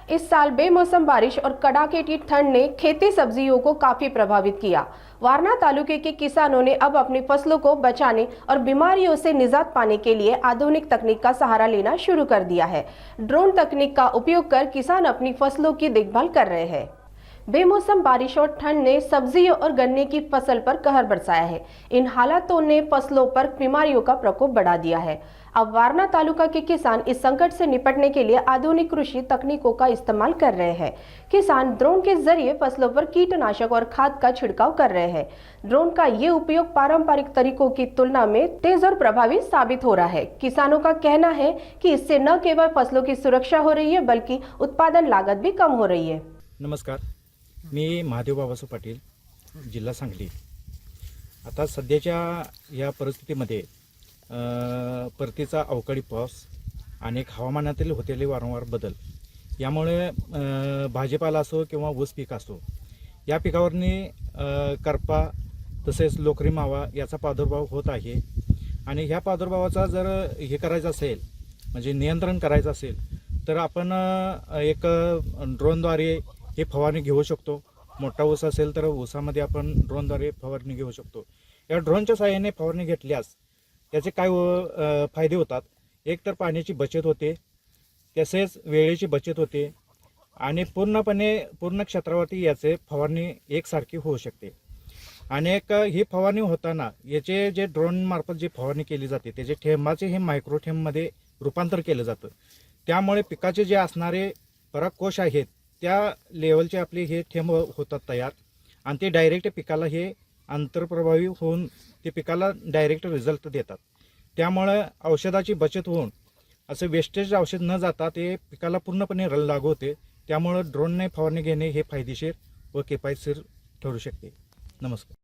इस साल बेमौसम बारिश और कड़ाके की ठंड ने खेती सब्जियों को काफी प्रभावित किया। वारना तालुके के किसानों ने अब अपनी फसलों को बचाने और बीमारियों से निजात पाने के लिए आधुनिक तकनीक का सहारा लेना शुरू कर दिया है। ड्रोन तकनीक का उपयोग कर किसान अपनी फसलों की देखभाल कर रहे हैं। बेमौसम बारिश और ठंड ने सब्जियों और गन्ने की फसल पर कहर बरसाया है। इन हालातों ने फसलों पर बीमारियों का प्रकोप बढ़ा दिया है। अब वारना तालुका के किसान इस संकट से निपटने के लिए आधुनिक कृषि तकनीकों का इस्तेमाल कर रहे हैं। किसान ड्रोन के जरिए फसलों पर कीटनाशक और खाद का छिड़काव कर रहे हैं। ड्रोन का ये उपयोग पारंपरिक तरीकों की तुलना में तेज और प्रभावी साबित हो रहा है। किसानों का कहना है कि इससे न केवल फसलों की सुरक्षा हो रही है, बल्कि उत्पादन लागत भी कम हो रही है। नमस्कार, मी महादेव बाबासाहेब पाटील, जिल्हा सांगली। आता सध्याच्या या परिस्थितीमध्ये परतीचा अवकाळी पाऊस आणि हवामानातील होतेले वारंवार बदल यामुळे भाजीपाला असो किंवा ऊस पीक असो या पिकावरनी करपा तसेच लोकरी मावा याचा प्रादुर्भाव होत आहे। आणि ह्या प्रादुर्भावाचा जर हे करायचं असेल म्हणजे नियंत्रण करायचं असेल तर आपण एक ड्रोनद्वारे हे फवारणी घेऊ शकतो। मोठा ऊस असेल तर ऊसामध्ये आपण ड्रोनद्वारे फवारणी घेऊ शकतो। या ड्रोनच्या सहाय्याने फवारणी घेतल्यास याचे काय फायदे होतात। एक तर पाण्याची बचत होते, तसेच वेळेची बचत होते आणि पूर्ण क्षेत्रावरती याचे फवारणी एकसारखी होऊ शकते। आणि एक ही फवारणी होताना याचे जे ड्रोन मार्फत जी फवारणी केली जाते त्याचे थेंबाचे हे मायक्रो थेंबमध्ये रूपांतर केलं जातं। त्यामुळे पिकाचे जे असणारे परागकोश आहेत त्या लेवलचे आपले हे थेंब होतात तयार आणि ते डायरेक्ट पिकाला हे आंतरप्रभावी होऊन ते पिकाला डायरेक्ट रिझल्ट देतात। त्यामुळे औषधाची बचत होऊन असं वेस्टेज औषध न जाता ते पिकाला पूर्णपणे लागू होते। त्यामुळे ड्रोनने फवारणी घेणे हे फायदेशीर व किफायतशीर ठरू शकते। नमस्कार।